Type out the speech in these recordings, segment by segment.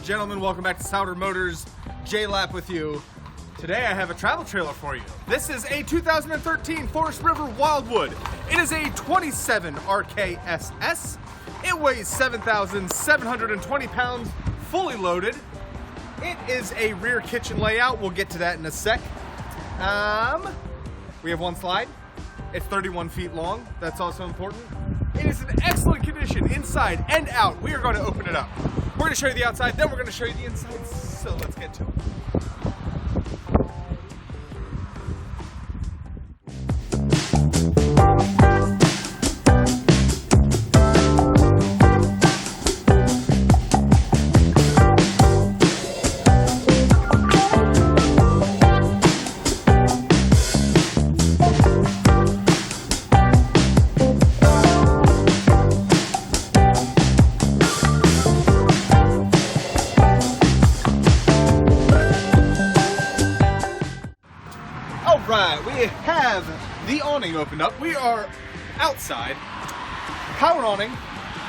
gentlemen, welcome back to Souter Motors. J-Lap with you. Today I have a travel trailer for you. This is a 2013 Forest River Wildwood. It is a 27RKSS. It weighs 7,720 pounds, fully loaded. It is a rear kitchen layout. We'll get to that in a sec. We have one slide. It's 31 feet long. That's also important. It is in excellent condition inside and out. We are going to open it up. We're going to show you the outside, then we're going to show you the inside. So let's get to it. Right, we have the awning opened up. We are outside. Powered awning,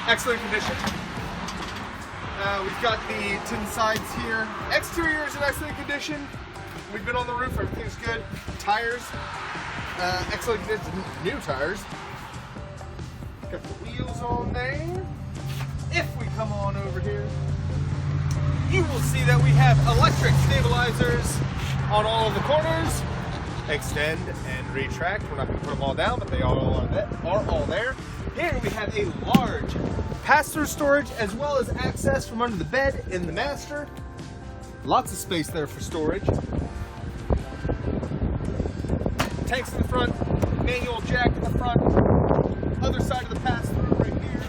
excellent condition. We've got the tin sides here. Exterior is in excellent condition. We've been on the roof, everything's good. Tires, excellent condition, new tires. Got the wheels on there. If we come on over here, you will see that we have electric stabilizers on all of the corners. Extend and retract. We're not going to put them all down, but they are all there. Here we have a large pass-through storage as well as access from under the bed in the master. Lots of space there for storage. Tanks in the front, manual jack in the front. Other side of the pass-through right here.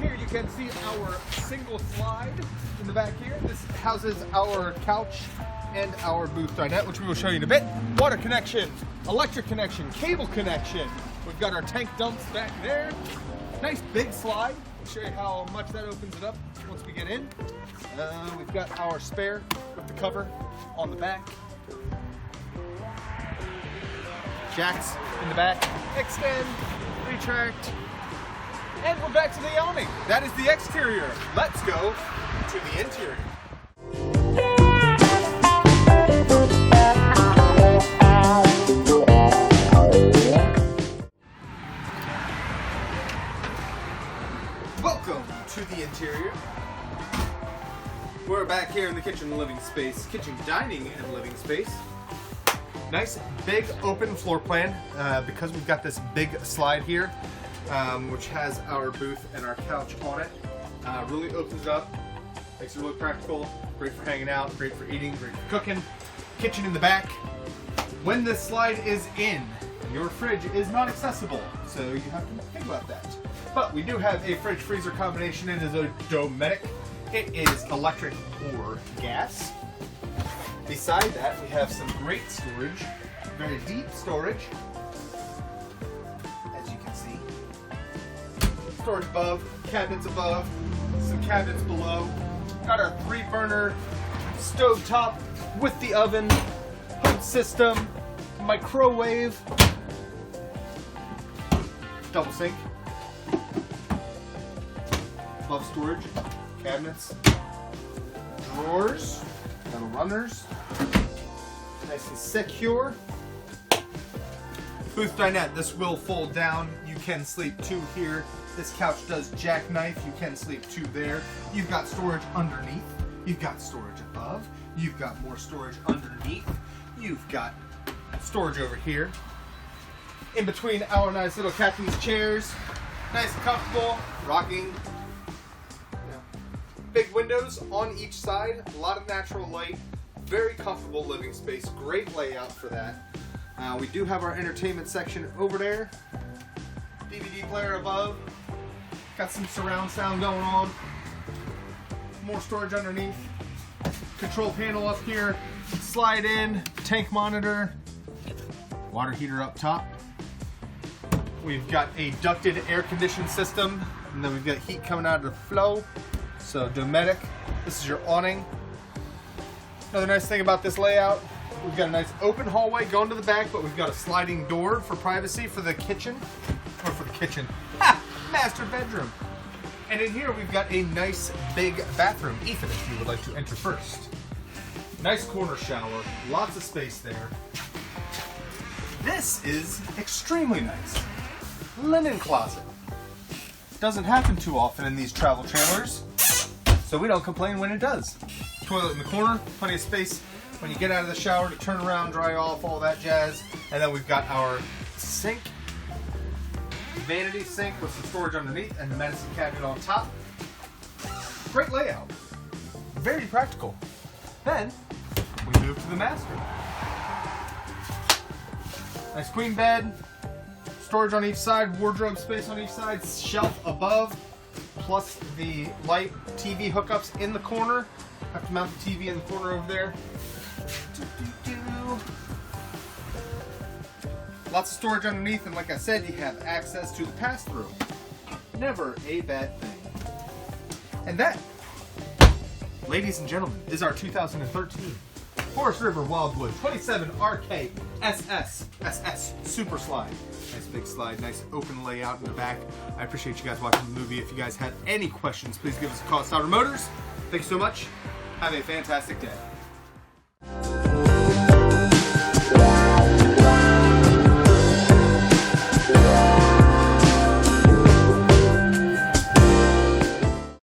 Here you can see our single slide in the back here. This houses our couch and our booth dinette, which we will show you in a bit. Water connection, electric connection, cable connection. We've got our tank dumps back there. Nice big slide. I'll show you how much that opens it up once we get in. We've got our spare with the cover on the back. Jacks in the back. Extend, retract, and we're back to the awning. That is the exterior. Let's go to the interior. Welcome to the interior. We're back here in the kitchen and living space, kitchen dining and living space. Nice big open floor plan because we've got this big slide here, which has our booth and our couch on it. Really opens it up, makes it really practical, great for hanging out, great for eating, great for cooking. Kitchen in the back. When this slide is in, your fridge is not accessible, so you have to think about that. But we do have a fridge freezer combination. It is a Dometic. It is electric or gas. Beside that, we have some great storage, very deep storage, as you can see. Storage above, cabinets above, some cabinets below. Got our 3-burner stove top with the oven, hood system, microwave, double sink. Above storage, cabinets, drawers, metal runners, nice and secure. Booth dinette, this will fold down. You can sleep 2 here. This couch does jackknife. You can sleep 2 there. You've got storage underneath. You've got storage above. You've got more storage underneath. You've got storage over here. In between our nice little captain's chairs. Nice and comfortable, rocking. Big windows on each side, a lot of natural light, very comfortable living space, great layout for that. We do have our entertainment section over there, DVD player above, got some surround sound going on, more storage underneath, control panel up here, slide in, tank monitor, water heater up top. We've got a ducted air conditioning system, and then we've got heat coming out of the flow. So Dometic, this is your awning. Another nice thing about this layout, we've got a nice open hallway going to the back, but we've got a sliding door for privacy for the kitchen, or for the kitchen, master bedroom. And in here we've got a nice big bathroom. Ethan, if you would like to enter first. Nice corner shower, lots of space there. This is extremely nice. Linen closet. Doesn't happen too often in these travel trailers, so we don't complain when it does. Toilet in the corner, plenty of space when you get out of the shower to turn around, dry off, all that jazz. And then we've got our sink, vanity sink with some storage underneath and the medicine cabinet on top. Great layout. Very practical. Then we move to the master. Nice queen bed, storage on each side, wardrobe space on each side, shelf above, plus the light TV hookups in the corner. Have to mount the TV in the corner over there. Lots of storage underneath, and like I said, you have access to the pass-through. Never a bad thing. And that, ladies and gentlemen, is our 2013 Forest River Wildwood 27RKSS SS Super Slide. Nice big slide, nice open layout in the back. I appreciate you guys watching the movie. If you guys have any questions, please give us a call at Sauter Motors. Thank you so much. Have a fantastic day.